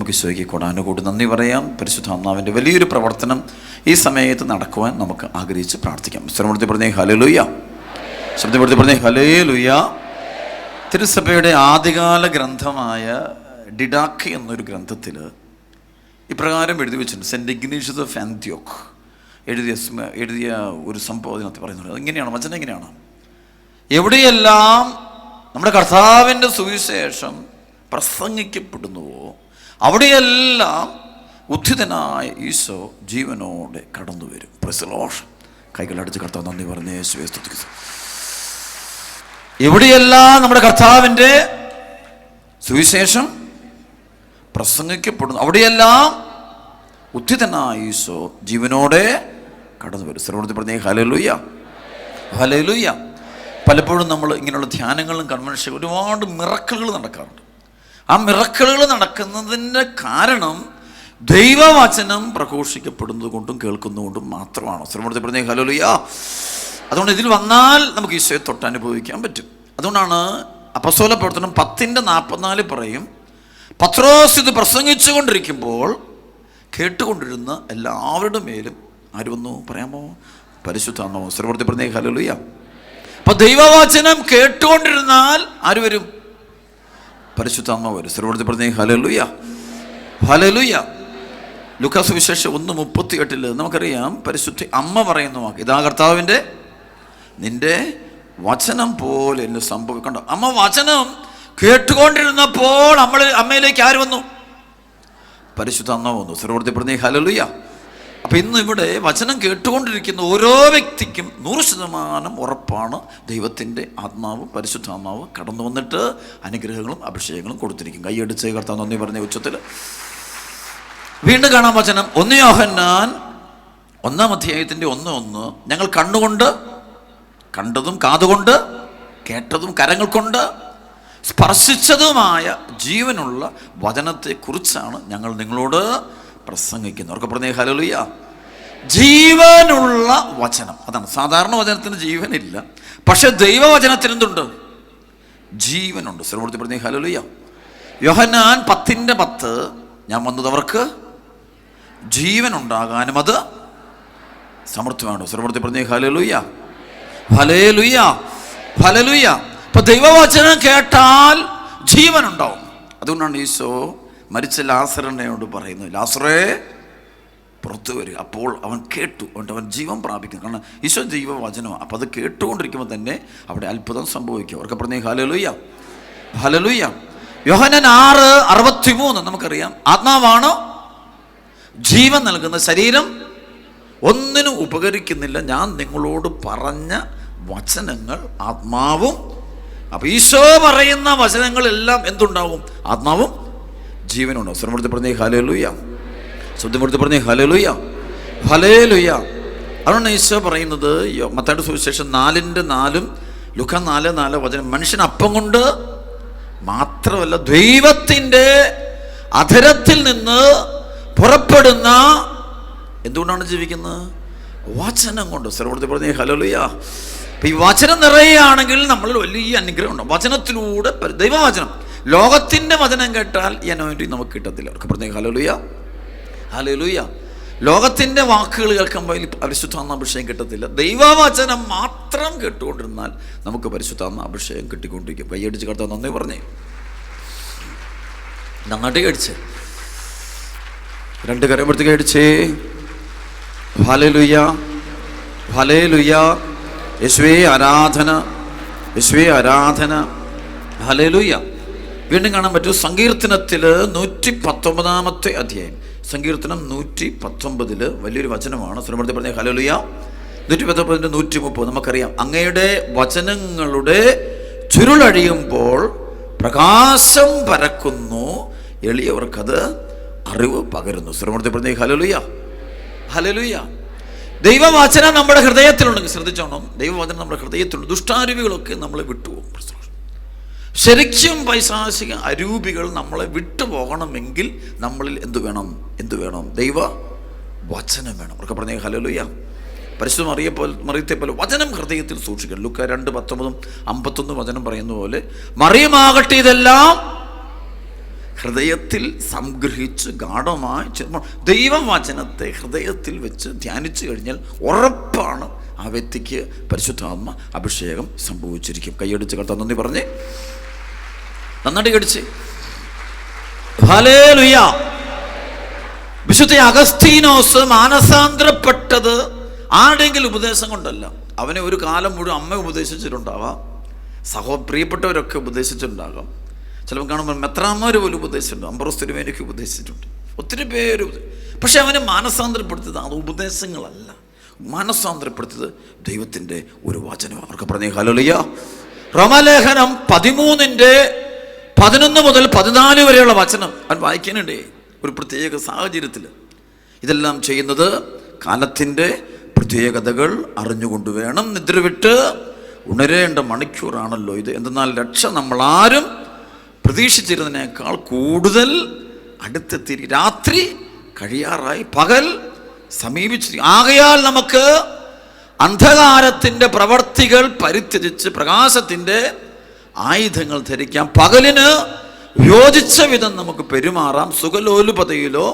നമുക്ക് ഈശോയ്ക്ക് കൊടാനുകൂടി നന്ദി പറയാം. പരിശുദ്ധാത്മാവിൻ്റെ വലിയൊരു പ്രവർത്തനം ഈ സമയത്ത് നടക്കുവാൻ നമുക്ക് ആഗ്രഹിച്ച് പ്രാർത്ഥിക്കാം. സ്വരമെടുത്ത് പറഞ്ഞേ ഹല്ലേലൂയ. ശബ്ദപ്പെടുത്തി പറഞ്ഞേ ഹല്ലേലൂയ. തിരുസഭയുടെ ആദ്യകാല ഗ്രന്ഥമായ ഡിഡാക്ക് എന്നൊരു ഗ്രന്ഥത്തിൽ ഇപ്രകാരം എഴുതി വെച്ചിട്ടുണ്ട്. സെൻറ്റ് ഇഗ്നേഷ്യസ് ഓഫ് ആന്റിയോക്ക് എഴുതിയ ഒരു സംഭവം അതിനകത്ത് പറയുന്നുണ്ട്. അതിങ്ങനെയാണ്, വചനം എങ്ങനെയാണ്: എവിടെയെല്ലാം നമ്മുടെ കർത്താവിൻ്റെ സുവിശേഷം പ്രസംഗിക്കപ്പെടുന്നുവോ അവിടെയെല്ലാം ഉദ്ധിതനായ ഈശോ ജീവനോടെ കടന്നു വരും. പ്രൈസ്. കൈകളടിച്ച് കർത്താവ് നന്ദി പറഞ്ഞ് യേശുവേ സ്തുതിക്കുന്നു. എവിടെയെല്ലാം നമ്മുടെ കർത്താവിൻ്റെ സുവിശേഷം പ്രസംഗിക്കപ്പെടുന്നു അവിടെയെല്ലാം ഉദ്ധിതനായ ഈശോ ജീവനോടെ കടന്നു വരും. സർവ്വത്തിൽ പറഞ്ഞേ ഹല്ലേലൂയ, ഹല്ലേലൂയ. പലപ്പോഴും നമ്മൾ ഇങ്ങനെയുള്ള ധ്യാനങ്ങളും കൺവെൻഷൻ ഒരുപാട് മിറക്കിളുകൾ നടക്കാറുണ്ട്. ആ മിറക്കിളുകൾ നടക്കുന്നതിൻ്റെ കാരണം ദൈവവചനം പ്രഘോഷിക്കപ്പെടുന്നത് കൊണ്ടും കേൾക്കുന്നതുകൊണ്ടും മാത്രമാണ്. സർവ്വത്തിൽ പറഞ്ഞേ ഹല്ലേലൂയ. അതുകൊണ്ട് ഇതിൽ വന്നാൽ നമുക്ക് ഈശോയെ തൊട്ട് അനുഭവിക്കാൻ പറ്റും. അതുകൊണ്ടാണ് അപ്പസ്തോല പ്രവർത്തനം 10:44 പറയും, പത്രോസ് ഇത് പ്രസംഗിച്ചു കൊണ്ടിരിക്കുമ്പോൾ കേട്ടുകൊണ്ടിരുന്ന എല്ലാവരുടെ മേലും ആര് വന്നു പറയാമോ? പരിശുദ്ധാത്മാവ്. സർവ്വത്തിൽ പറഞ്ഞേ ഹല്ലേലൂയ. അപ്പൊ ദൈവവചനം കേട്ടുകൊണ്ടിരുന്നാൽ ആര് വരും? പരിശുദ്ധാത്മാവ് വരും. സർവ്വത്തിൽ പറഞ്ഞേ ഹല്ലേലൂയ, ഹല്ലേലൂയ. ലൂക്കാ സുവിശേഷം 1:38 നമുക്കറിയാം, പരിശുദ്ധ അമ്മ പറയുന്ന വാക്ക്, ഇതാ കർത്താവിൻ്റെ നിന്റെ വചനം പോലെ എന്നെ സംഭവിക്കണ്ട. അമ്മ വചനം കേട്ടുകൊണ്ടിരുന്നപ്പോൾ അമ്മയിലേക്ക് ആര് വന്നു? പരിശുദ്ധാത്മാവ് വന്നു. സർവ്വത്തിൽ പറഞ്ഞേ ഹല്ലേലൂയ. അപ്പം ഇന്ന് ഇവിടെ വചനം കേട്ടുകൊണ്ടിരിക്കുന്ന ഓരോ വ്യക്തിക്കും 100% ഉറപ്പാണ് ദൈവത്തിൻ്റെ ആത്മാവ്, പരിശുദ്ധാത്മാവ് കടന്നു വന്നിട്ട് അനുഗ്രഹങ്ങളും അഭിഷേകങ്ങളും കൊടുത്തിരിക്കും. കൈയടിച്ച് കർത്താവ് നന്ദി പറഞ്ഞ ഉച്ചത്തിൽ വീണ്ടും കാണാം വചനം. 1 യോഹന്നാൻ 1:1 ഞങ്ങൾ കണ്ണുകൊണ്ട് കണ്ടതും കാതുകൊണ്ട് കേട്ടതും കരങ്ങൾ കൊണ്ട് സ്പർശിച്ചതുമായ ജീവനുള്ള വചനത്തെക്കുറിച്ചാണ് ഞങ്ങൾ നിങ്ങളോട് പ്രസംഗിക്കുന്നത്. അവർക്ക് പറഞ്ഞേ ഹല്ലേലൂയ. ജീവനുള്ള വചനം, അതാണ്. സാധാരണ വചനത്തിന് ജീവനില്ല, പക്ഷെ ദൈവവചനത്തിന് എന്തുണ്ട്? ജീവനുണ്ട്. സർവ്വത്തിൽ പറഞ്ഞേ ഹല്ലേലൂയ. യോഹന്നാൻ 10:10 ഞാൻ വന്നത് അവർക്ക് ജീവനുണ്ടാകാനും അത് സമൃദ്ധമാണ്. സർവ്വത്തിൽ പറഞ്ഞേ ഹല്ലേലൂയ, ഹല്ലേലൂയ, ഹല്ലേലൂയ. ഇപ്പൊ ദൈവവചനം കേട്ടാൽ ജീവനുണ്ടാവും. അതുകൊണ്ടാണ് ഈശോ മരിച്ച ലാസറിനോട് പറയുന്നത്, ലാസറേ പുറത്തു വരിക. അപ്പോൾ അവൻ കേട്ടു, അതുകൊണ്ട് അവൻ ജീവൻ പ്രാപിക്കുന്നു. കാരണം ഈശോ ദൈവവചനമാണ്. അപ്പോൾ അത് കേട്ടുകൊണ്ടിരിക്കുമ്പോൾ തന്നെ അവിടെ അത്ഭുതം സംഭവിക്കും. അവർക്ക് പറഞ്ഞേ ഹല്ലേലൂയ, ഹല്ലേലൂയ. യോഹന്നാൻ 6:63 നമുക്കറിയാം, ആത്മാവാണ് ജീവൻ നൽകുന്ന, ശരീരം ഒന്നിനും ഉപകരിക്കുന്നില്ല. ഞാൻ നിങ്ങളോട് പറഞ്ഞ വചനങ്ങൾ ആത്മാവും. അപ്പൊ ഈശോ പറയുന്ന വചനങ്ങളെല്ലാം എന്തുണ്ടാവും? ആത്മാവും ജീവനുണ്ടാവും. ശ്രമത്തിൽ പറഞ്ഞേ ഹല്ലേലൂയ, ശബ്ദമെടുത്ത് പറഞ്ഞേ ഹല്ലേലൂയ, ഹല്ലേലൂയ. അതുകൊണ്ട് ഈശോ പറയുന്നത് മത്തായിയുടെ സുവിശേഷം 4:4 ലൂക്കാ 4:4 വചനം, മനുഷ്യൻ അപ്പം കൊണ്ട് മാത്രമല്ല ദൈവത്തിൻ്റെ അധരത്തിൽ നിന്ന് പുറപ്പെടുന്ന എന്തുകൊണ്ടാണ് ജീവിക്കുന്നത്? വചനം കൊണ്ട്. സർവ്വത്തിൽ പറഞ്ഞേ ഹല്ലേലൂയ. ഈ വചനം നിറയുകയാണെങ്കിൽ നമ്മൾ വലിയ അനുഗ്രഹം ഉണ്ടാവും. വചനത്തിലൂടെ ദൈവവചനം, ലോകത്തിൻ്റെ വചനം കേട്ടാൽ ഈ അനോയിന്റിങ് നമുക്ക് കിട്ടത്തില്ല. അവർക്ക് പറഞ്ഞേ ഹല്ലേലൂയ, ഹല്ലേലൂയ. ലോകത്തിൻ്റെ വാക്കുകൾ കേൾക്കുമ്പോൾ പരിശുദ്ധാത്മ അഭിഷേകം കിട്ടത്തില്ല. ദൈവവചനം മാത്രം കേട്ടുകൊണ്ടിരുന്നാൽ നമുക്ക് പരിശുദ്ധാത്മ അഭിഷേകം കിട്ടിക്കൊണ്ടിരിക്കും. കൈയടിച്ച് കർത്താവ് നന്ദി പറഞ്ഞേ, നന്നായിട്ട് കടിച്ചേ, 2 കരമെടുത്ത് കടിച്ചേ. Hallelujah, hallelujah. യേശുവേ ആരാധന, യേശുവേ ആരാധന, ഹല്ലേലൂയ. വീണ്ടും കാണാൻ പറ്റും സങ്കീർത്തനത്തിൽ 119 അധ്യായം, സങ്കീർത്തനം 119 വലിയൊരു വചനമാണ്. ശ്രമത്തിൽ പറഞ്ഞ ഹല്ലേലൂയ. 119 130 നമുക്കറിയാം, അങ്ങയുടെ വചനങ്ങളുടെ ചുരുളഴിയുമ്പോൾ പ്രകാശം പരക്കുന്നു, എളിയവർക്കത് അറിവ് പകരുന്നു. ശ്രമത്തിൽ പറഞ്ഞ ഹല്ലേലൂയ, ഹല്ലേലൂയ. ദൈവവചനം നമ്മുടെ ഹൃദയത്തിലുണ്ടെങ്കിൽ ശ്രദ്ധിച്ചോണം, ദൈവവചനം നമ്മുടെ ഹൃദയത്തിലുണ്ട്. ദുഷ്ടാരൂപികളൊക്കെ നമ്മളെ വിട്ടുപോകും. ശരിക്കും പൈശാചിക അരൂപികൾ നമ്മളെ വിട്ടുപോകണമെങ്കിൽ നമ്മളിൽ എന്തു വേണം? ദൈവ വചനം വേണം. അവർക്ക് പറഞ്ഞേ ഹല്ലേലൂയ. പരിശുദ്ധ മറിയത്തെ പോലെ വചനം ഹൃദയത്തിൽ സൂക്ഷിക്കണം. ലൂക്കാ 2:19-51 വചനം പറയുന്ന പോലെ, മറിയമാകട്ടെ ഇതെല്ലാം ഹൃദയത്തിൽ സംഗ്രഹിച്ച് ഗാഢമായി ദൈവവചനത്തെ ഹൃദയത്തിൽ വെച്ച് ധ്യാനിച്ചു കഴിഞ്ഞാൽ ഉറപ്പാണ് ആ വ്യക്തിക്ക് പരിശുദ്ധാത്മ അഭിഷേകം സംഭവിച്ചിരിക്കും. കൈയടിച്ച് കർത്താവ് നന്ദി പറഞ്ഞേ, നന്നായിട്ട് കടിച്ച്. ഹല്ലേലൂയ. വിശുദ്ധ അഗസ്തീനോസ് മാനസാന്തരപ്പെട്ടത് ആരുടെയെങ്കിലും ഉപദേശം കൊണ്ടല്ല. അവനെ ഒരു കാലം മുഴുവൻ അമ്മ ഉപദേശിച്ചിട്ടുണ്ടാവാം, പ്രിയപ്പെട്ടവരൊക്കെ ഉപദേശിച്ചിട്ടുണ്ടാകാം. ചിലപ്പോൾ കാണുമ്പോൾ മെത്രാന്മാർ പോലും ഉപദേശിച്ചിട്ടുണ്ട്, അംബ്രോസ് തിരുമേനിക്ക് ഉപദേശിച്ചിട്ടുണ്ട്, ഒത്തിരി പേര്. പക്ഷെ അവനെ മാനസാന്തരപ്പെടുത്തിയത് അത് ഉപദേശങ്ങളല്ല, മാനസാന്തരപ്പെടുത്തിയത് ദൈവത്തിൻ്റെ ഒരു വചനം. അവർക്ക് പറഞ്ഞേ ഹല്ലേലൂയ. റോമാലേഖനം 13:11 മുതൽ 14 വരെയുള്ള വചനം അവൻ വായിക്കാനുണ്ടേ ഒരു പ്രത്യേക സാഹചര്യത്തിൽ. ഇതെല്ലാം ചെയ്യുന്നത് കാലത്തിൻ്റെ പ്രത്യേകതകൾ അറിഞ്ഞുകൊണ്ട് വേണം. നിദ്ര വിട്ട് ഉണരേണ്ട മണിക്കൂറാണല്ലോ ഇത്. എന്തെന്നാൽ രക്ഷ നമ്മളാരും പ്രതീക്ഷിച്ചിരുന്നതിനേക്കാൾ കൂടുതൽ അടുത്തെത്തി. രാത്രി കഴിയാറായി, പകൽ സമീപിച്ചിരിക്കും. ആകയാൽ നമുക്ക് അന്ധകാരത്തിൻ്റെ പ്രവർത്തികൾ പരിത്യജിച്ച് പ്രകാശത്തിൻ്റെ ആയുധങ്ങൾ ധരിക്കാം. പകലിന് യോജിച്ച വിധം നമുക്ക് പെരുമാറാം. സുഖലോലുപതയിലോ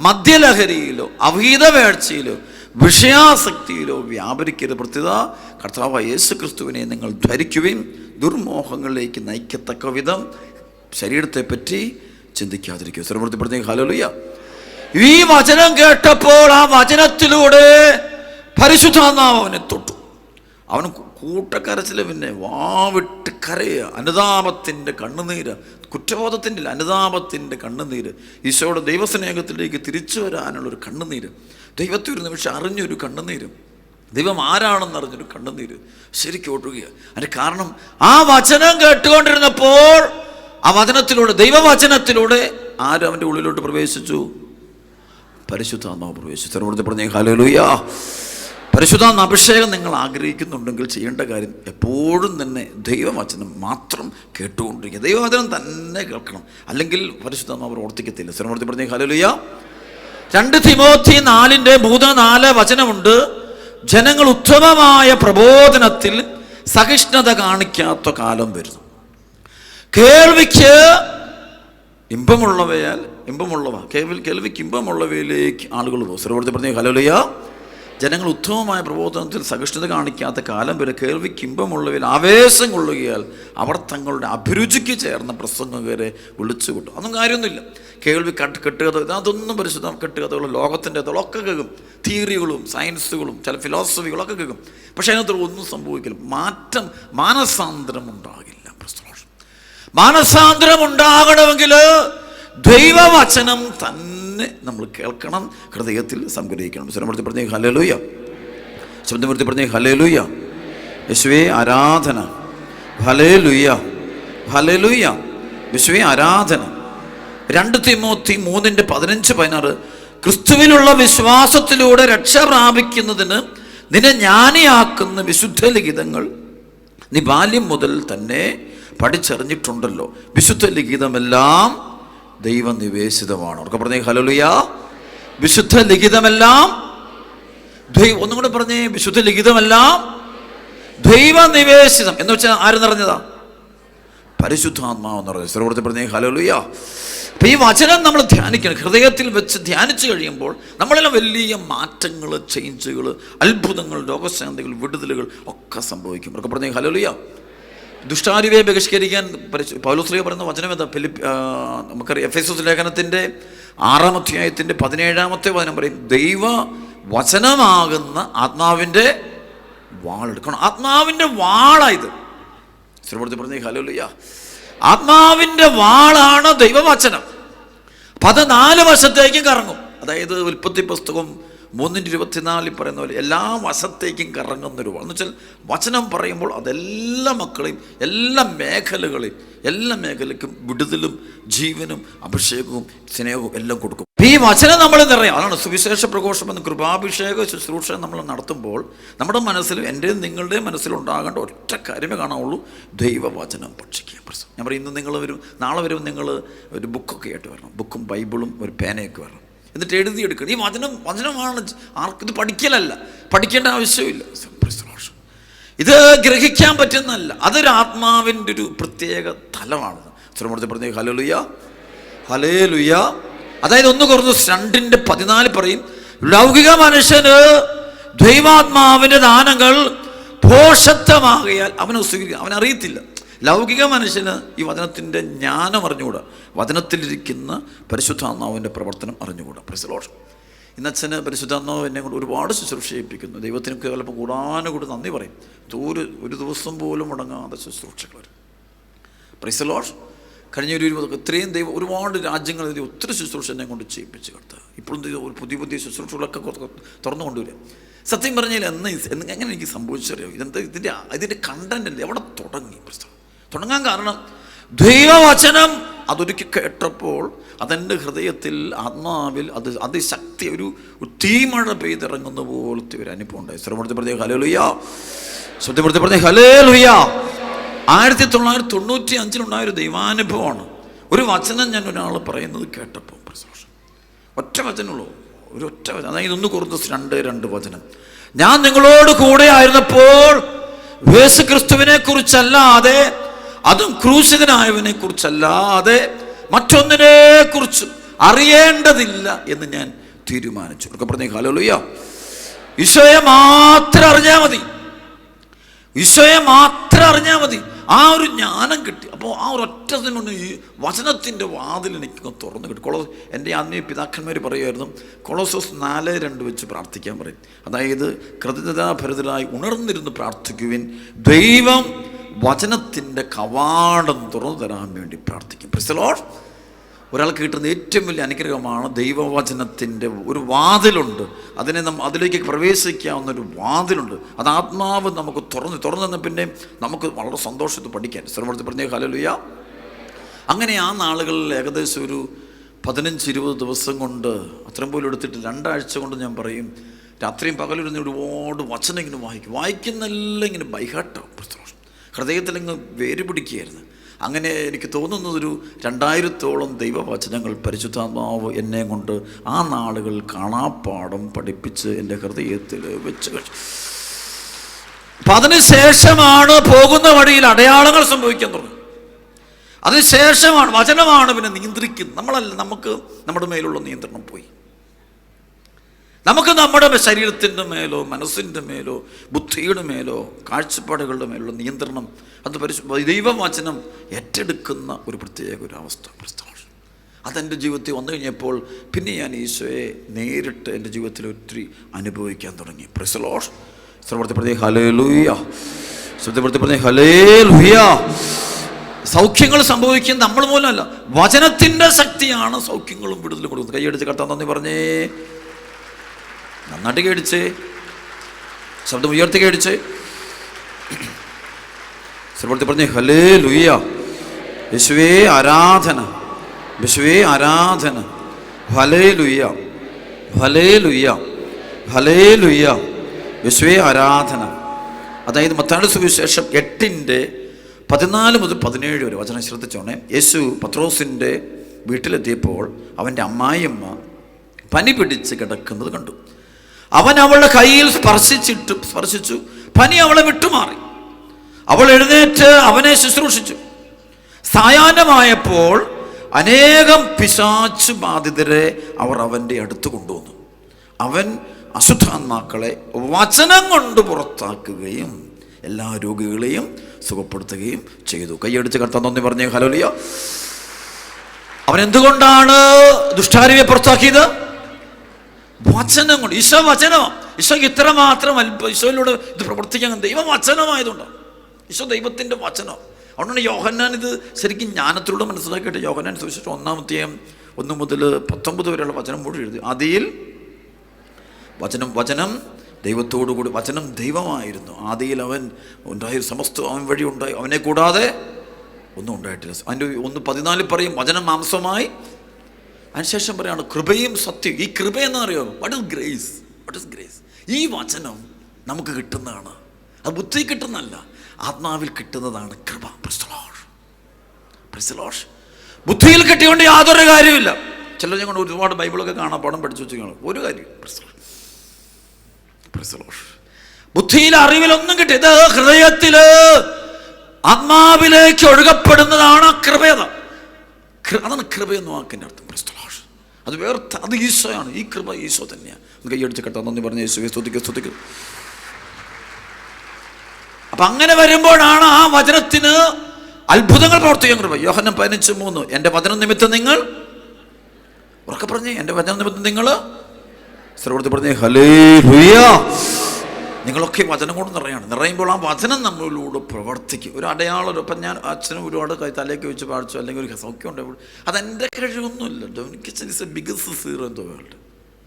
മദ്യലഹരിയിലോ അവഹിതവേഴ്ചയിലോ വിഷയാസക്തിയിലോ വ്യാപരിക്കരുത്. പ്രത്യേക കർത്താവായ യേശു ക്രിസ്തുവിനെ നിങ്ങൾ ധരിക്കുവിൻ. ദുർമോഹങ്ങളിലേക്ക് നയിക്കത്തക്ക വിധം ശരീരത്തെപ്പറ്റി ചിന്തിക്കാതിരിക്കുക. സർവ്വപ്രതി ഹല്ലേലൂയ. ഈ വചനം കേട്ടപ്പോൾ ആ വചനത്തിലൂടെ പരിശുദ്ധാത്മാവ് അവനെ തൊട്ടു. അവന് കൂട്ടക്കരച്ചിൽ, പിന്നെ വാവിട്ട് കരയുക, അനുതാപത്തിൻ്റെ കണ്ണുനീര്, കുറ്റബോധത്തിൻ്റെ അനുതാപത്തിൻ്റെ കണ്ണുനീര്, ഈശോയുടെ ദൈവസ്നേഹത്തിലേക്ക് തിരിച്ചു വരാനുള്ളൊരു കണ്ണുനീര്, ദൈവത്തെ ഒരു നിമിഷം അറിഞ്ഞൊരു കണ്ണുനീര്, ദൈവം ആരാണെന്നറിഞ്ഞൊരു കണ്ണുനീര് ശരിക്കും ഒഴുകുക. അതിന് കാരണം ആ വചനം കേട്ടുകൊണ്ടിരുന്നപ്പോൾ ആ വചനത്തിലൂടെ, ദൈവവചനത്തിലൂടെ ആരും അവൻ്റെ ഉള്ളിലോട്ട് പ്രവേശിച്ചു? പരിശുദ്ധാത്മാവ് പ്രവേശിച്ചു. സർവ്വത്തെ പറഞ്ഞേ ഹല്ലേലൂയ. പരിശുദ്ധാത്മ അഭിഷേകം നിങ്ങൾ ആഗ്രഹിക്കുന്നുണ്ടെങ്കിൽ ചെയ്യേണ്ട കാര്യം എപ്പോഴും തന്നെ ദൈവവചനം മാത്രം കേട്ടുകൊണ്ടിരിക്കുക. ദൈവവചനം തന്നെ കേൾക്കണം, അല്ലെങ്കിൽ പരിശുദ്ധാത്മാവ് പ്രവർത്തിക്കത്തില്ല. സർവ്വത്തെ പറഞ്ഞേ ഹല്ലേലൂയ. 2 തിമോത്തി 4:3-4 വചനമുണ്ട്. ജനങ്ങൾ ഉത്തമമായ പ്രബോധനത്തിൽ സഹിഷ്ണുത കാണിക്കാത്ത കാലം വരുന്നു. കേൾവിക്ക് കേൾവിക്ക് ഇമ്പമുള്ളവയിലേക്ക് ആളുകൾ പോകും. സർവ്വത്തെ പറഞ്ഞേ ഹല്ലേലൂയ. ജനങ്ങൾ ഉത്തമമായ പ്രബോധനത്തിൽ സഹിഷ്ണുത കാണിക്കാത്ത കാലം വരെ കേൾവിക്ക് ഇമ്പമുള്ളവയിൽ ആവേശം കൊള്ളുകയാൽ അവർ തങ്ങളുടെ അഭിരുചിക്ക് ചേർന്ന പ്രസംഗകരെ വിളിച്ചു കൂട്ടും. അതൊന്നും കാര്യമൊന്നുമില്ല. കേൾവി കെട്ടുകഥ, അതൊന്നും പരിശുദ്ധ കെട്ടുകഥകളും ലോകത്തിൻ്റെ ഒക്കെ കേൾക്കും, തിയറികളും സയൻസുകളും ചില ഫിലോസഫികളൊക്കെ കേൾക്കും. പക്ഷേ അതിനകത്ത് ഒന്നും സംഭവിക്കില്ല. മാനസാന്തരം ഉണ്ടാകില്ല. മാനസാന്തരം ഉണ്ടാകണമെങ്കിൽ ദൈവവചനം തന്നെ നമ്മൾ കേൾക്കണം, ഹൃദയത്തിൽ സംഗ്രഹിക്കണം. സ്വരമൂർത്തി പറഞ്ഞേ ഹല്ലേലൂയ. ശബ്ദമൂർത്തി പറഞ്ഞേ ഹല്ലേലൂയ. യേശുവേ ആരാധന. Hallelujah, hallelujah. യേശുവേ ആരാധന. 2 തിമോത്തി 3:15-16 ക്രിസ്തുവിലുള്ള വിശ്വാസത്തിലൂടെ രക്ഷ പ്രാപിക്കുന്നതിന് നിന്നെ ജ്ഞാനിയാക്കുന്ന വിശുദ്ധ ലിഖിതങ്ങൾ നീ ബാല്യം മുതൽ തന്നെ പഠിച്ചറിഞ്ഞിട്ടുണ്ടല്ലോ. വിശുദ്ധ ലിഖിതമെല്ലാം ദൈവനിവേശിതമാണ്. അവർക്ക് പറഞ്ഞേ ഹല്ലേലൂയ. വിശുദ്ധ ലിഖിതമെല്ലാം ഒന്നും കൂടെ പറഞ്ഞേ, വിശുദ്ധ ലിഖിതമെല്ലാം ദൈവനിവേശിതം എന്ന് വെച്ചാൽ ആര് നിറഞ്ഞതാ? പരിശുദ്ധാത്മാവ് നിറഞ്ഞത്. സർവ്വത്തെ പറഞ്ഞേ ഹല്ലേലൂയ. അപ്പം ഈ വചനം നമ്മൾ ധ്യാനിക്കണം. ഹൃദയത്തിൽ വെച്ച് ധ്യാനിച്ചു കഴിയുമ്പോൾ നമ്മളെല്ലാം വലിയ മാറ്റങ്ങൾ, ചേഞ്ചുകൾ, അത്ഭുതങ്ങൾ, രോഗശാന്തികൾ, വിടുതലുകൾ ഒക്കെ സംഭവിക്കും. അവർക്ക് പറഞ്ഞേ ഹല്ലേലൂയ. ദുഷ്ടാരൂപിയെ ബഹിഷ്കരിക്കാൻ പൗലോസ് പറയുന്ന വചനം എന്താ? നമുക്കറിയാം എഫെസോസ് ലേഖനത്തിൻ്റെ 6-ാം അധ്യായത്തിൻ്റെ 17-ാമത്തെ വചനം പറയും, ദൈവ വചനമാകുന്ന ആത്മാവിൻ്റെ വാളെടുക്കണം. ആത്മാവിൻ്റെ വാളായത്. ശ്രീമൂർത്തി പറഞ്ഞേ ഹല്ലേലൂയ. ആത്മാവിൻ്റെ വാളാണ് ദൈവവചനം. അപ്പം അത് 4 വശത്തേക്കും കറങ്ങും. അതായത് ഉൽപ്പത്തി പുസ്തകം 3:24 പറയുന്ന പോലെ എല്ലാ വശത്തേക്കും കറങ്ങുന്നൊരു എന്ന് വെച്ചാൽ വചനം പറയുമ്പോൾ അതെല്ലാ മക്കളെയും എല്ലാ മേഖലയ്ക്കും വിടുതലും ജീവനും അഭിഷേകവും സ്നേഹവും എല്ലാം കൊടുക്കും. ഈ വചനം നമ്മൾ നിറയും. അതാണ് സുവിശേഷ പ്രഘോഷം എന്ന കൃപാഭിഷേക ശുശ്രൂഷ നമ്മൾ നടത്തുമ്പോൾ നമ്മുടെ മനസ്സിലും എൻ്റെയും നിങ്ങളുടെയും മനസ്സിലുണ്ടാകേണ്ട ഒറ്റ കാര്യമേ കാണാവുള്ളൂ, ദൈവവചനം ഭക്ഷിക്കുക. ഞാൻ പറയും, ഇന്ന് നിങ്ങൾ വരും, നാളെ വരും, നിങ്ങൾ ഒരു ബുക്കൊക്കെ ആയിട്ട് വരണം. ബുക്കും ബൈബിളും ഒരു പേനയൊക്കെ വരണം. എന്നിട്ട് എഴുതിയെടുക്കണം. ഈ വചനമാണ്. ആർക്കിത് പഠിക്കലല്ല, പഠിക്കേണ്ട ആവശ്യമില്ല. ഇത് ഗ്രഹിക്കാൻ പറ്റുന്നതല്ല, അതൊരു ആത്മാവിൻ്റെ ഒരു പ്രത്യേക തലമാണ്. ശ്രമത്തെ പറഞ്ഞേ ഹല്ലേലൂയ. ഹല്ലേലൂയ. അതായത് 1 കൊരിന്ത്യർ 2:14 പറയും, ലൗകിക മനുഷ്യന് ദൈവാത്മാവിൻ്റെ ദാനങ്ങൾ ഭോഷത്വമാകയാൽ അവനെ സ്വീകരിക്കുക, അവനറിയത്തില്ല. ലൗകിക മനുഷ്യന് ഈ വചനത്തിൻ്റെ ജ്ഞാനം അറിഞ്ഞുകൂടാ, വചനത്തിലിരിക്കുന്ന പരിശുദ്ധാത്മാവിൻ്റെ പ്രവർത്തനം അറിഞ്ഞുകൂടാ. Price the Lord. ഇന്നച്ഛന് പരിശുദ്ധാത്മാവ് എന്നെ കൊണ്ട് ഒരുപാട് ശുശ്രൂഷയിപ്പിക്കുന്നു. ദൈവത്തിന് ചിലപ്പോൾ കൂടാനുകൂടി നന്ദി പറയും. ഒരു ദിവസം പോലും മുടങ്ങാതെ ശുശ്രൂഷകൾ. Price the Lord. കഴിഞ്ഞ ഒരു 20 ഇത്രയും ദൈവം ഒരുപാട് രാജ്യങ്ങളിൽ ഒത്തിരി ശുശ്രൂഷ എന്നെ കൊണ്ട് ചെയ്യിപ്പിച്ച് കിടത്തുക. ഇപ്പോഴും ഒരു പുതിയ ശുശ്രൂഷകളൊക്കെ തുറന്നു കൊണ്ടുവരിക. സത്യം പറഞ്ഞാൽ എങ്ങനെ എനിക്ക് സംഭവിച്ചറിയോ? ഇതിൻ്റെ കണ്ടന്റ് എവിടെ തുടങ്ങി? തുടങ്ങാൻ കാരണം ദൈവവചനം അതൊരിക്കൽ കേട്ടപ്പോൾ അതെൻ്റെ ഹൃദയത്തിൽ, ആത്മാവിൽ അത് അതിശക്തി, ഒരു തീമഴ പെയ്തിറങ്ങുന്ന പോലത്തെ ഒരു അനുഭവം ഉണ്ടായി. ശ്രമപ്പെടുത്തി പറഞ്ഞേ ഹല്ലേലൂയ. ശ്രദ്ധപ്പെടുത്തി പറഞ്ഞേ ഹല്ലേലൂയ. 1995 ദൈവാനുഭവമാണ്. ഒരു വചനം ഞാൻ ഒരാൾ പറയുന്നത് കേട്ടപ്പോൾ, ഒറ്റ വചനമുള്ളൂ, ഒരൊറ്റ വചനം. അതായത് 1 കൊരിന്ത്യർ 2:2 വചനം, ഞാൻ നിങ്ങളോട് കൂടെ ആയിരുന്നപ്പോൾ യേശുക്രിസ്തുവിനെ കുറിച്ചല്ലാതെ, അതും ക്രൂശിതനായവനെ കുറിച്ചല്ലാതെ മറ്റൊന്നിനെ കുറിച്ചും അറിയേണ്ടതില്ല എന്ന് ഞാൻ തീരുമാനിച്ചു. ഒക്കെ പറഞ്ഞേ ഹല്ലേലൂയ. ഈശോയെ മാത്രം അറിഞ്ഞാൽ മതി, ഈശോയെ മാത്രം അറിഞ്ഞാൽ മതി. ആ ഒരു ജ്ഞാനം കിട്ടി. അപ്പോൾ ആ ഒരൊറ്റത്തിനുണ്ട് ഈ വചനത്തിൻ്റെ വാതിൽ എനിക്ക് തുറന്നു കിട്ടി. എൻ്റെ ആത്മീയ പിതാക്കന്മാർ പറയുമായിരുന്നു, കൊളോസോസ് 4:2 വെച്ച് പ്രാർത്ഥിക്കാൻ പറയും. അതായത് കൃതജ്ഞതാഭരിതരായി ഉണർന്നിരുന്ന് പ്രാർത്ഥിക്കുവിൻ, ദൈവം വചനത്തിൻ്റെ കവാടം തുറന്നു തരാൻ വേണ്ടി പ്രാർത്ഥിക്കും. Price the Lord. ഒരാൾക്ക് കിട്ടുന്ന ഏറ്റവും വലിയ അനുഗ്രഹമാണ് ദൈവവചനത്തിൻ്റെ ഒരു വാതിലുണ്ട്. അതിലേക്ക് പ്രവേശിക്കാവുന്ന ഒരു വാതിലുണ്ട്. അത് ആത്മാവ് നമുക്ക് തുറന്നു പിന്നെ നമുക്ക് വളരെ സന്തോഷത്തിൽ പഠിക്കാൻ. ശ്രമത്തിൽ പറഞ്ഞേ ഹല്ലേലൂയ. അങ്ങനെ ആ നാളുകളിൽ ഏകദേശം ഒരു 15-20 ദിവസം കൊണ്ട്, അത്രയും പോലും എടുത്തിട്ട് 2 ആഴ്ച കൊണ്ട് ഞാൻ പറയും, രാത്രിയും പകലിരുന്ന് ഒരുപാട് വചനം ഇങ്ങനെ വായിക്കുന്നെല്ലാം ഇങ്ങനെ ബൈഹാട്ടാവും. ഹൃദയത്തിലങ്ങ് വേര് പിടിക്കുകയായിരുന്നു. അങ്ങനെ എനിക്ക് തോന്നുന്നതൊരു 2000-ഓളം ദൈവവചനങ്ങൾ പരിശുദ്ധാത്മാവ് എന്നെ കൊണ്ട് ആ നാളുകൾ കാണാപ്പാഠം പഠിപ്പിച്ച് എൻ്റെ ഹൃദയത്തിൽ വെച്ച് കഴിച്ചു. അപ്പം അതിനുശേഷമാണ് പോകുന്ന വഴിയിൽ അടയാളങ്ങൾ സംഭവിക്കാൻ തുടങ്ങി. അതിനുശേഷമാണ് വചനമാണ് പിന്നെ നിയന്ത്രിക്കുന്നത്. നമ്മളല്ല, നമുക്ക് നമ്മുടെ മേലുള്ള നിയന്ത്രണം പോയി. നമുക്ക് നമ്മുടെ ശരീരത്തിൻ്റെ മേലോ മനസ്സിൻ്റെ മേലോ ബുദ്ധിയുടെ മേലോ കാഴ്ചപ്പാടുകളുടെ മേലുള്ള നിയന്ത്രണം അത് ദൈവവചനം ഏറ്റെടുക്കുന്ന ഒരു പ്രത്യേക ഒരു അവസ്ഥ. അതെൻ്റെ ജീവിതത്തിൽ വന്നു കഴിഞ്ഞപ്പോൾ പിന്നെ ഞാൻ ഈശോയെ നേരിട്ട് എൻ്റെ ജീവിതത്തിൽ ഒത്തിരി അനുഭവിക്കാൻ തുടങ്ങി. Praise the lord. ശ്രദ്ധപ്പെടുത്തി ഹല്ലേലൂയ. ശ്രദ്ധപ്പെടുത്തി പറഞ്ഞേ ഹല്ലേലൂയ. സൗഖ്യങ്ങൾ സംഭവിക്കുന്നത് നമ്മൾ മൂലമല്ല, വചനത്തിൻ്റെ ശക്തിയാണ് സൗഖ്യങ്ങളും വിടുതലും കൊടുക്കുന്നത്. കൈയടിച്ച് കർത്താൻ നന്ദി പറഞ്ഞേ. നന്നായിട്ട് കേടിച്ച്, ശബ്ദം ഉയർത്തി കേടിച്ച്. ശ്രദ്ധപ്പെടുത്തി പറഞ്ഞേ ഹല്ലേലൂയ. യേശുവേ ആരാധന, യേശുവേ ആരാധന. Hallelujah, hallelujah, hallelujah. യേശുവേ ആരാധന. അതായത് മത്തായിയുടെ സുവിശേഷം 8:14 മുതൽ 17 വരെ വചനം ശ്രദ്ധിച്ചോണേ. യേശു പത്രോസിൻ്റെ വീട്ടിലെത്തിയപ്പോൾ അവൻ്റെ അമ്മായിയമ്മ പനി പിടിച്ച് കിടക്കുന്നത് കണ്ടു. അവൻ അവളുടെ കയ്യിൽ സ്പർശിച്ചു. പനി അവളെ വിട്ടുമാറി. അവൾ എഴുന്നേറ്റ് അവനെ ശുശ്രൂഷിച്ചു. സായാഹ്നമായപ്പോൾ അനേകം പിശാച് ബാധിതരെ അവർ അവൻ്റെ അടുത്ത് കൊണ്ടുവന്നു. അവൻ അശുദ്ധാത്മാക്കളെ വചനം കൊണ്ട് പുറത്താക്കുകയും എല്ലാ രോഗികളെയും സുഖപ്പെടുത്തുകയും ചെയ്തു. കൈയടിച്ച് കർത്താൻ നന്ദി പറഞ്ഞേ ഹല്ലേലൂയ. അവൻ എന്തുകൊണ്ടാണ് ദുഷ്ടാരൂപിയെ പുറത്താക്കിയത്? വചനം കൊണ്ട്. ഈശോ വചനമാണ്. ഈശോയ്ക്ക് ഇത്രമാത്രം ഈശോയിലൂടെ ഇത് പ്രവർത്തിക്കാൻ ദൈവവചനമായതുകൊണ്ടാണ്. ഈശോ ദൈവത്തിൻ്റെ വചനം. അതുകൊണ്ടാണ് യോഹന്നാൻ ഇത് ശരിക്കും ജ്ഞാനത്തിലൂടെ മനസ്സിലാക്കിയിട്ട് യോഹന്നാൻ സുവിശേഷം 1-ാം അധ്യായം 1 മുതൽ 19 വരെയുള്ള വചനം കൂടി എഴുതി. ആദിയിൽ വചനം ദൈവത്തോടുകൂടി, വചനം ദൈവമായിരുന്നു. ആദിയിൽ അവൻ ഉണ്ടായ സമസ്ത അവൻ വഴി ഉണ്ടായി, അവനെ കൂടാതെ ഒന്നും ഉണ്ടായിട്ടില്ല. അതിൻ്റെ 1:14 പറയും വചനം മാംസമായി. അതിനുശേഷം പറയാണ് കൃപയും സത്യം. ഈ കൃപ എന്ന് അറിയാമോ? What is grace? What is grace? ഈ വചനം നമുക്ക് കിട്ടുന്നതാണ്. അത് ബുദ്ധി കിട്ടുന്നതല്ല, ആത്മാവിൽ കിട്ടുന്നതാണ് കൃപ. ബുദ്ധിയിൽ കിട്ടിയോണ്ട് യാതൊരു കാര്യമില്ല. ചിലർ ഞങ്ങൾ ഒരുപാട് ബൈബിളൊക്കെ കാണാൻ പാഠം പഠിച്ചു വെച്ച് കാണും, ഒരു കാര്യം. ബുദ്ധിയിൽ അറിവിലൊന്നും കിട്ടി. ഇത് ഹൃദയത്തില് ആത്മാവിലേക്ക് ഒഴുകപ്പെടുന്നതാണ് കൃപ. അതാണ് കൃപയെന്ന വാക്കിൻ്റെ അർത്ഥം. അത് വേറെ, അത് ഈശോയാണ്. ഈ കൃപ ഈശോ തന്നെയാണ്. കൈയടിച്ച് കേട്ടോ, നന്ദി പറഞ്ഞ യേശുവെ സ്തുതിക്കുക. അപ്പം അങ്ങനെ വരുമ്പോഴാണ് ആ വചനത്തിന് അത്ഭുതങ്ങൾ പ്രവർത്തിക്കാൻ കൃപ. യോഹന്നാൻ 15:3, എൻ്റെ വചനം നിമിത്തം നിങ്ങൾ, ഉറക്കെ പറഞ്ഞേ, എൻ്റെ വചനം നിമിത്തം നിങ്ങൾ, സർവ്വത്തിൽ പറഞ്ഞേ ഹല്ലേലൂയ. നിങ്ങളൊക്കെ വചനം കൊണ്ട് നിറയുമ്പോൾ ആ വചനം നമ്മളിലൂടെ പ്രവർത്തിക്കും. ഒരു അടയാളം. ഇപ്പം ഞാൻ അച്ഛനും ഒരുപാട് തലേക്ക് വെച്ച് പാടിച്ചു, അല്ലെങ്കിൽ ഒരു സൗഖ്യം ഉണ്ട്, അതെൻ്റെ കഴിവൊന്നുമില്ല. ബിഗസ്റ്റ് സീറോ എന്തോ വേൾഡ്,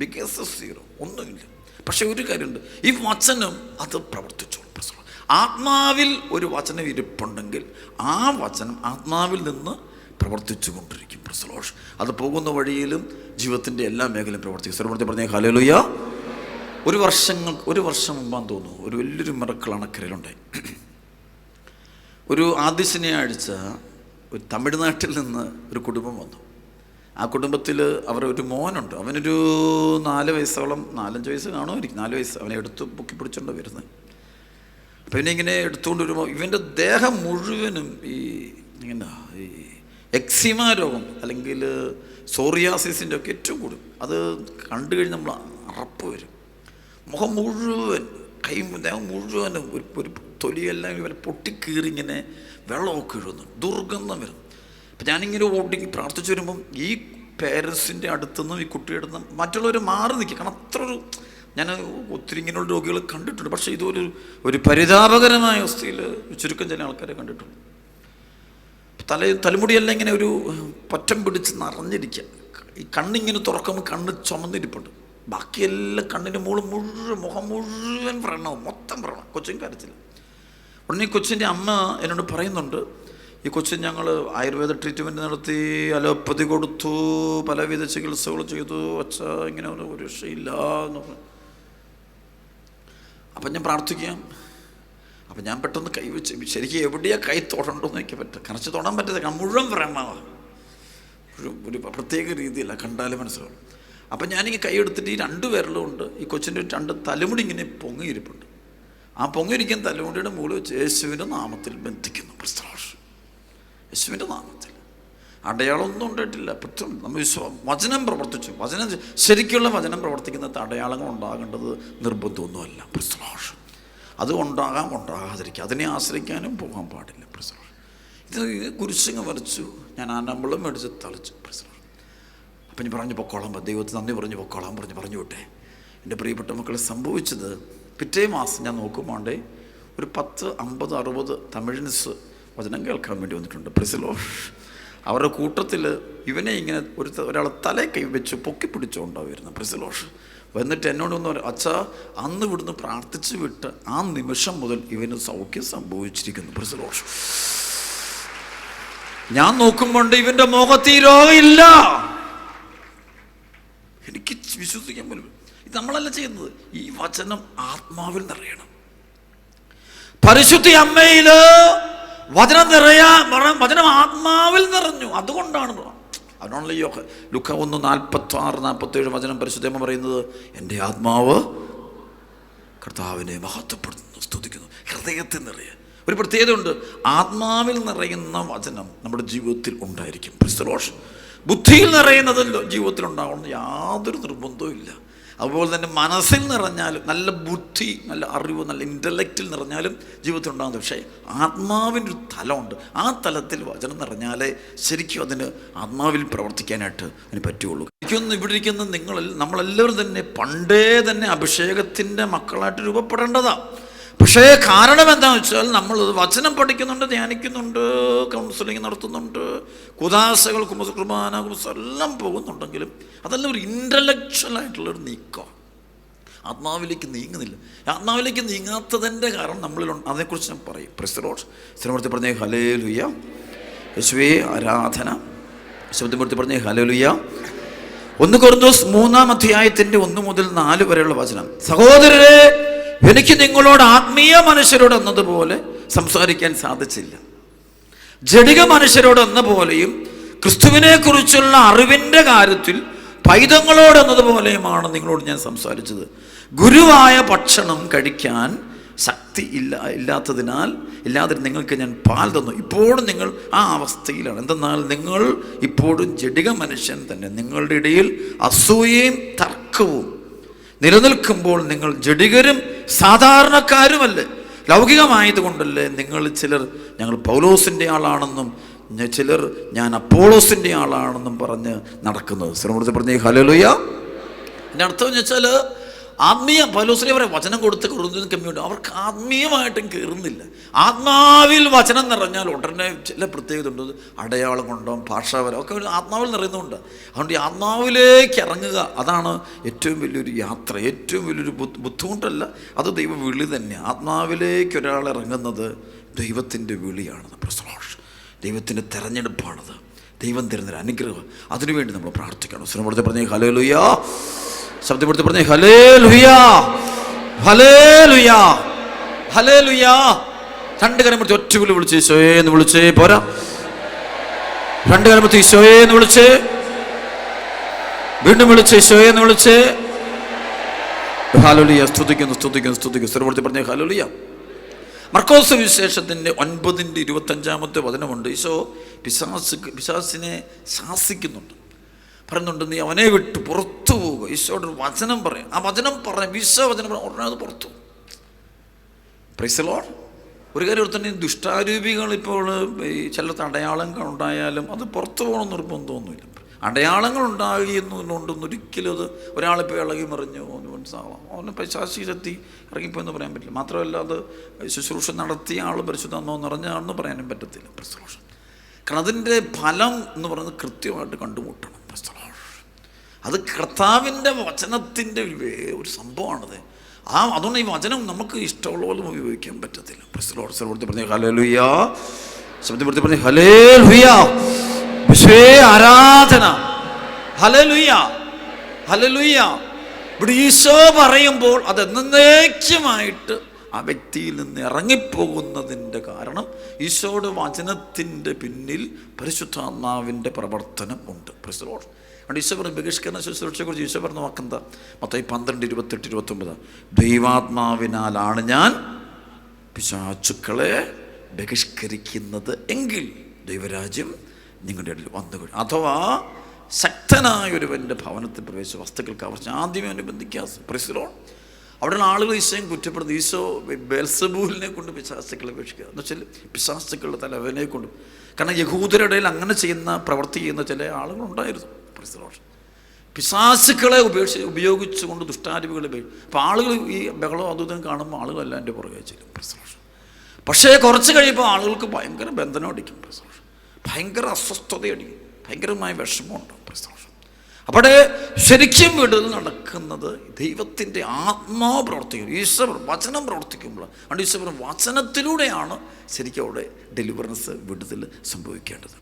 ബിഗസ്റ്റ് സീറോ ഒന്നുമില്ല. പക്ഷെ ഒരു കാര്യമുണ്ട്, ഈ വചനം അത് പ്രവർത്തിച്ചോളും. ആത്മാവിൽ ഒരു വചനം ഇരിപ്പുണ്ടെങ്കിൽ ആ വചനം ആത്മാവിൽ നിന്ന് പ്രവർത്തിച്ചു കൊണ്ടിരിക്കും. അത് പോകുന്ന വഴിയിലും ജീവിതത്തിൻ്റെ എല്ലാ മേഖലയും പ്രവർത്തിക്കും. സർവ്വത്തിൽ പറഞ്ഞ ഹല്ലേലൂയ. ഒരു വർഷം മുമ്പാന്ന് തോന്നുന്നു, ഒരു വലിയൊരു മിറക്കിൾ അണക്കരയിലുണ്ടായി. ഒരു ആദ്യ ശനിയാഴ്ച ഒരു തമിഴ്നാട്ടിൽ നിന്ന് ഒരു കുടുംബം വന്നു. ആ കുടുംബത്തിൽ ഒരു മോനുണ്ട്. അവനൊരു 4 വയസ്സോളം, 4-5 വയസ്സ് കാണുമായിരിക്കും, 4 വയസ്സ്. അവനെ എടുത്ത് പൊക്കി പിടിച്ചോണ്ട് വരുന്നത്. അപ്പം ഇവനിങ്ങനെ എടുത്തുകൊണ്ട് വരുമ്പോൾ ഇവൻ്റെ ദേഹം മുഴുവനും ഈ എക്സിമ രോഗം അല്ലെങ്കിൽ സോറിയാസിസിൻ്റെ ഒക്കെ ഏറ്റവും കൂടും. അത് കണ്ടു കഴിഞ്ഞ് നമ്മൾ അറപ്പ് വരും. മുഖം മുഴുവൻ, ദേഹം മുഴുവനും ഒരു തൊലിയെല്ലാം ഇവരെ പൊട്ടിക്കീറി ഇങ്ങനെ വെള്ളമൊക്കെ ഇഴുന്നു, ദുർഗന്ധം വരും. അപ്പം ഞാനിങ്ങനെ ഓടി പ്രാർത്ഥിച്ചു വരുമ്പം ഈ പേരൻസിൻ്റെ അടുത്തുനിന്നും ഈ കുട്ടിയുടെ അടുത്തും മറ്റുള്ളവർ മാറി നിൽക്കുക. കാരണം അത്ര ഞാൻ ഒത്തിരി ഇങ്ങനെയുള്ള രോഗികൾ കണ്ടിട്ടുണ്ട്. പക്ഷേ ഇതൊരു പരിതാപകരമായ അവസ്ഥയിൽ ചുരുക്കം ചില ആൾക്കാരെ കണ്ടിട്ടുണ്ട്. തലമുടിയെല്ലാം ഇങ്ങനെ ഒരു പൊറ്റം പിടിച്ച് നിറഞ്ഞിരിക്കുക. ഈ കണ്ണിങ്ങനെ തുറക്കുമ്പോൾ കണ്ണ് ചുമന്നിരിപ്പുണ്ട്. ബാക്കിയെല്ലാം കണ്ണിൻ്റെ മുഖം മുഴുവൻ വ്രണവും, മൊത്തം വ്രണം. കൊച്ചിൻ കരച്ചില്ല. ഉടനെ ഈ കൊച്ചിൻ്റെ അമ്മ എന്നോട് പറയുന്നുണ്ട്, ഈ കൊച്ചിന് ഞങ്ങൾ ആയുർവേദ ട്രീറ്റ്മെൻറ്റ് നടത്തി, അലോപ്പതി കൊടുത്തു, പലവിധ ചികിത്സകൾ ചെയ്തു, ഇങ്ങനെ ഒരു രക്ഷയില്ല എന്ന് പറഞ്ഞു. അപ്പം ഞാൻ പ്രാർത്ഥിക്കാം. അപ്പം ഞാൻ പെട്ടെന്ന് കൈവച്ച്, ശരിക്കും എവിടെയാണ് കൈ തൊടണ്ടോന്ന് എനിക്ക് പറ്റും, കറച്ച് തൊടാൻ പറ്റത്തില്ല, മുഴുവൻ വ്രണമാണ്, ഒരു പ്രത്യേക രീതിയില്ല, കണ്ടാലും മനസ്സിലാവും. അപ്പം ഞാനിങ്ങനെ കൈ എടുത്തിട്ട് ഈ 2 വിരലും കൊണ്ട് ഈ കൊച്ചിൻ്റെ 2 തലമുടി ഇങ്ങനെ പൊങ്ങിയിരിപ്പുണ്ട്. ആ പൊങ്ങിയിരിക്കുന്ന തലമുടിയുടെ മുകളിൽ വെച്ച് യേശുവിൻ്റെ നാമത്തിൽ ബന്ധിക്കുന്നു. യേശുവിൻ്റെ നാമത്തിൽ. അടയാളമൊന്നും ഉണ്ടായിട്ടില്ല. നമ്മൾ വചനം പ്രവർത്തിച്ചു. ശരിക്കുള്ള വചനം പ്രവർത്തിക്കുന്ന അടയാളങ്ങൾ ഉണ്ടാകേണ്ടത് നിർബന്ധമൊന്നുമല്ല. അത് ഉണ്ടാകാതിരിക്കുക, അതിനെ ആശ്രയിക്കാനും പോകാൻ പാടില്ല. ഇത് കുരിശിങ്ങ് വരച്ചു, ഞാൻ ആനമ്പളം മേടിച്ച് തളിച്ചു. അപ്പം ഞാൻ പറഞ്ഞു പൊക്കോളാം, ദൈവത്തിന് നന്ദി പറഞ്ഞു പറഞ്ഞു വിട്ടെ. എൻ്റെ പ്രിയപ്പെട്ട മക്കളെ, സംഭവിച്ചത് പിറ്റേ മാസം ഞാൻ നോക്കുമ്പോണ്ടേ ഒരു 10, 50, 60 തമിഴൻസ് വചനം കേൾക്കാൻ വേണ്ടി വന്നിട്ടുണ്ട്. അവരുടെ കൂട്ടത്തിൽ ഇവനെ ഇങ്ങനെ ഒരാളെ തലേ കൈ വെച്ച് പൊക്കി പിടിച്ചുകൊണ്ടാണ് വരുന്നത്. വന്നിട്ട് എന്നോടൊന്ന് പറയും, അച്ഛാ അന്ന് ഇവിടുന്ന് പ്രാർത്ഥിച്ച് വിട്ട് ആ നിമിഷം മുതൽ ഇവന് സൗഖ്യം സംഭവിച്ചിരിക്കുന്നു. ഞാൻ നോക്കുമ്പോണ്ട് ഇവൻ്റെ മുഖത്ത് ഈ രോഗമില്ല. എനിക്ക് വിശ്വസിക്കാൻ പോലും. ഇത് നമ്മളല്ല ചെയ്യുന്നത്. ഈ വചനം ആത്മാവിൽ നിറയണം. പരിശുദ്ധ അമ്മയില് വചനം ആത്മാവിൽ നിറഞ്ഞു. അതുകൊണ്ടാണ് അതിനാണല്ലോ ലുക്ക 1:46-47 വചനം പരിശുദ്ധമ്മ പറയുന്നത്, എൻ്റെ ആത്മാവ് കർത്താവിനെ മഹത്വപ്പെടുത്തുന്നു, സ്തുതിക്കുന്നു. ഹൃദയത്തിൽ നിറയെ ഒരു പ്രത്യേകത ഉണ്ട്. ആത്മാവിൽ നിറയുന്ന വചനം നമ്മുടെ ജീവിതത്തിൽ ഉണ്ടായിരിക്കും. ബുദ്ധിയിൽ നിറയുന്നത് ജീവിതത്തിൽ ഉണ്ടാകണമെന്ന് യാതൊരു നിർബന്ധവും ഇല്ല. അതുപോലെ തന്നെ മനസ്സിൽ നിറഞ്ഞാലും, നല്ല ബുദ്ധി, നല്ല അറിവ്, നല്ല ഇൻ്റലക്റ്റിൽ നിറഞ്ഞാലും ജീവിതത്തിൽ ഉണ്ടാകുന്നത്. പക്ഷേ ആത്മാവിൻ്റെ ഒരു തലമുണ്ട്. ആ തലത്തിൽ വചനം നിറഞ്ഞാലേ ശരിക്കും അതിന് ആത്മാവിൽ പ്രവർത്തിക്കാനായിട്ട് അതിന് പറ്റുള്ളൂ. എനിക്കൊന്ന് ഇവിടെ ഇരിക്കുന്ന നമ്മളെല്ലാവരും തന്നെ പണ്ടേ തന്നെ അഭിഷേകത്തിൻ്റെ മക്കളായിട്ട് രൂപപ്പെടേണ്ടതാണ്. പക്ഷേ കാരണം എന്താണെന്ന് വെച്ചാൽ നമ്മൾ വചനം പഠിക്കുന്നുണ്ട്, ധ്യാനിക്കുന്നുണ്ട്, കൗൺസിലിംഗ് നടത്തുന്നുണ്ട്, കുദാശകൾ, കുർബാന എല്ലാം പോകുന്നുണ്ടെങ്കിലും അതെല്ലാം ഒരു ഇൻ്റലക്ച്വലായിട്ടുള്ളൊരു നീക്കം, ആത്മാവിലേക്ക് നീങ്ങുന്നില്ല. ആത്മാവിലേക്ക് നീങ്ങാത്തതിൻ്റെ കാരണം നമ്മളിൽ അതിനെക്കുറിച്ച് ഞാൻ പറയും. ശ്രീമൂർത്തി പറഞ്ഞേ ഹല്ലേലൂയ, യേശുവേ ആരാധന. ശബ്ദമൂർത്തി പറഞ്ഞേ ഹല്ലേലൂയ. 1 കൊരിന്തോസ് 3-ാം 1-4 വരെയുള്ള വചനം. സഹോദരരെ, എനിക്ക് നിങ്ങളോട് ആത്മീയ മനുഷ്യരോട് എന്നതുപോലെ സംസാരിക്കാൻ സാധിച്ചില്ല. ജഡിക മനുഷ്യരോട് എന്ന പോലെയും ക്രിസ്തുവിനെ കുറിച്ചുള്ള അറിവിൻ്റെ കാര്യത്തിൽ പൈതങ്ങളോട് എന്നതുപോലെയുമാണ് നിങ്ങളോട് ഞാൻ സംസാരിച്ചത്. ഗുരുവായ ഭക്ഷണം കഴിക്കാൻ ശക്തി ഇല്ലാതെ നിങ്ങൾക്ക് ഞാൻ പാൽ തന്നു. ഇപ്പോഴും നിങ്ങൾ ആ അവസ്ഥയിലാണ്. എന്തെന്നാൽ നിങ്ങൾ ഇപ്പോഴും ജഡിക മനുഷ്യൻ തന്നെ. നിങ്ങളുടെ ഇടയിൽ അസൂയയും തർക്കവും നിലനിൽക്കുമ്പോൾ നിങ്ങൾ ജഡികരും സാധാരണക്കാരുമല്ലേ? ലൗകികമായതുകൊണ്ടല്ലേ നിങ്ങൾ ചിലർ ഞങ്ങൾ പൗലോസിൻ്റെ ആളാണെന്നും ചിലർ ഞാൻ അപ്പോളോസിൻ്റെ ആളാണെന്നും പറഞ്ഞ് നടക്കുന്നത്. ശ്രമത്തിൽ പറഞ്ഞ ഹല്ലേലൂയ. എൻ്റെ അർത്ഥം എന്ന് വെച്ചാൽ ആത്മീയ പൗലോസിനെ അവരെ വചനം കൊടുത്ത് കൊറിന്ത്യൻ കമ്മ്യൂണിറ്റി അവർക്ക് ആത്മീയമായിട്ടും കയറുന്നില്ല. ആത്മാവിൽ വചനം നിറഞ്ഞാൽ ഉടനെ ചില പ്രത്യേകത ഉണ്ട്. അടയാളം കൊണ്ടോ ഭാഷാപരം ഒക്കെ ആത്മാവിൽ നിറയുന്നുണ്ട്. അതുകൊണ്ട് ഈ ആത്മാവിലേക്ക് ഇറങ്ങുക, അതാണ് ഏറ്റവും വലിയൊരു യാത്ര, ഏറ്റവും വലിയൊരു ബുദ്ധിമുട്ടല്ല, അത് ദൈവ വിളി തന്നെയാണ്. ആത്മാവിലേക്ക് ഒരാൾ ഇറങ്ങുന്നത് ദൈവത്തിൻ്റെ വിളിയാണത്. ദൈവത്തിൻ്റെ തെരഞ്ഞെടുപ്പാണത്. ദൈവം തരുന്നൊരു അനുഗ്രഹം. അതിനുവേണ്ടി നമ്മൾ പ്രാർത്ഥിക്കണം. ശ്രമപ്പെടുത്തി പറഞ്ഞേ ഹല്ലേലൂയ. ശബ്ദപ്പെടുത്തി പറഞ്ഞേ ഹല്ലേലൂയ, ഹല്ലേലൂയ, ഹല്ലേലൂയ. രണ്ട് കരം എടുത്ത് ഒറ്റ വിളിച്ച് ഈശോയെ എന്ന് വിളിച്ചേ പോരാ. രണ്ട് കരം എടുത്ത് ഈശോയെ എന്ന് വിളിച്ച് വീണ്ടും വിളിച്ച് ഈശോയെ എന്ന് വിളിച്ച് ഹല്ലേലൂയ. സ്തുതിക്കുന്നു. ശ്രമപ്പെടുത്തി പറഞ്ഞേ ഹല്ലേലൂയ. മർക്കോസ് വിശേഷത്തിൻ്റെ 9:25 വചനമുണ്ട്. ഈശോ പിശാസിനെ ശാസിക്കുന്നുണ്ട്, പറയുന്നുണ്ട് നീ അവനെ വിട്ട് പുറത്തു പോവുക. ഈശോയുടെ ഒരു വചനം പറയും. ആ വചനം പറഞ്ഞ ഈശോ വചനം പറയാം, ഉടനെ അത് പുറത്തു. Price the Lord. ഒരു കാര്യം ഓർത്തന്നെ, ദുഷ്ടാരൂപികൾ ഇപ്പോൾ ഈ ചിലർക്ക് അടയാളങ്ങൾ ഉണ്ടായാലും അത് പുറത്തു പോകണമെന്ന് നിർബന്ധമൊന്നുമില്ല. അടയാളങ്ങൾ ഉണ്ടാകുന്നതുകൊണ്ടൊന്നും ഒരിക്കലും അത് ഒരാളിപ്പോൾ ഇളകി മറിഞ്ഞോ മനസ്സിലാവാം, അവന് പൈശാചികത്തി ഇറങ്ങിപ്പോയെന്ന് പറയാൻ പറ്റില്ല. മാത്രമല്ല അത് ശുശ്രൂഷ നടത്തിയ ആൾ പരിശുദ്ധമോ നിറഞ്ഞാണെന്ന് പറയാനും പറ്റത്തില്ല. പ്രസ്തോഷ. കാരണം അതിൻ്റെ ഫലം എന്ന് പറയുന്നത് കൃത്യമായിട്ട് കണ്ടുമുട്ടണം. അത് കർത്താവിൻ്റെ വചനത്തിൻ്റെ ഒരു സംഭവമാണത്. അതുകൊണ്ട് ഈ വചനം നമുക്ക് ഇഷ്ടമുള്ള പോലും ഉപയോഗിക്കാൻ പറ്റത്തില്ല. പ്രസ്തോഷപ്പെടുത്തി പറഞ്ഞ ഹല്ലേലൂയ. ശബ്ദപ്പെടുത്തി പറഞ്ഞ ഹല്ലേലൂയ. ആരാധന. Hallelujah, hallelujah. ഇവിടെ ഈശോ പറയുമ്പോൾ അത് എന്നേക്കുമായിട്ട് ആ വ്യക്തിയിൽ നിന്ന് ഇറങ്ങിപ്പോകുന്നതിൻ്റെ കാരണം ഈശോയുടെ വചനത്തിൻ്റെ പിന്നിൽ പരിശുദ്ധാത്മാവിൻ്റെ പ്രവർത്തനം ഉണ്ട്. അതുകൊണ്ട് ഈശോ പറഞ്ഞ ബഹിഷ്കരണ ശുശ്രൂഷയെക്കുറിച്ച് ഈശോ പറഞ്ഞ വാക്കെന്താ? മത്തായി 12:28-29 ദൈവാത്മാവിനാലാണ് ഞാൻ പിശാചുക്കളെ ബഹിഷ്കരിക്കുന്നത് എങ്കിൽ ദൈവരാജ്യം നിങ്ങളുടെ ഇടയിൽ വന്നു കഴിഞ്ഞു. അഥവാ ശക്തനായ ഒരുവൻ്റെ ഭവനത്തിൽ പ്രവേശിച്ച വസ്തുക്കൾക്ക് അവർ ആദ്യമേ അനുബന്ധിക്കാതെ പ്രസിലോ അവിടെയുള്ള ആളുകൾ ഈശോയും കുറ്റപ്പെടുന്നത്. ഈശോ ബെൽസബൂലിനെ കൊണ്ട് പിശാചുക്കളെ ഉപേക്ഷിക്കുക എന്ന് വെച്ചാൽ പിശാചുക്കളുടെ തലവനെ കൊണ്ട്. കാരണം യഹൂദരുടെ ഇടയിൽ അങ്ങനെ പ്രവൃത്തി ചെയ്യുന്ന ചില ആളുകളുണ്ടായിരുന്നു. പ്രസിലോ പിശാചുക്കളെ ഉപയോഗിച്ചുകൊണ്ട് ദുഷ്ടാരൂപികളെ അപ്പോൾ ആളുകൾ ഈ ബഹളം അതും കാണുമ്പോൾ ആളുകളെല്ലാം എൻ്റെ പുറകെ ചെയ്യും. പ്രസിലോ. പക്ഷേ കുറച്ച് കഴിയുമ്പോൾ ആളുകൾക്ക് ഭയങ്കര ബന്ധനം അടിക്കും. പ്രസിലോ. ഭയങ്കര അസ്വസ്ഥതയടിക്കും, ഭയങ്കരമായ വിഷമമുണ്ടാകും. അവിടെ ശരിക്കും വിടുതൽ നടക്കുന്നത് ദൈവത്തിൻ്റെ ആത്മാവ് പ്രവർത്തിക്കും. ഈശ്വർ വചനം പ്രവർത്തിക്കുമ്പോൾ അതുകൊണ്ട് ഈശ്വർ വചനത്തിലൂടെയാണ് ശരിക്കും അവിടെ ഡെലിവറൻസ്, വിടുതൽ സംഭവിക്കേണ്ടത്.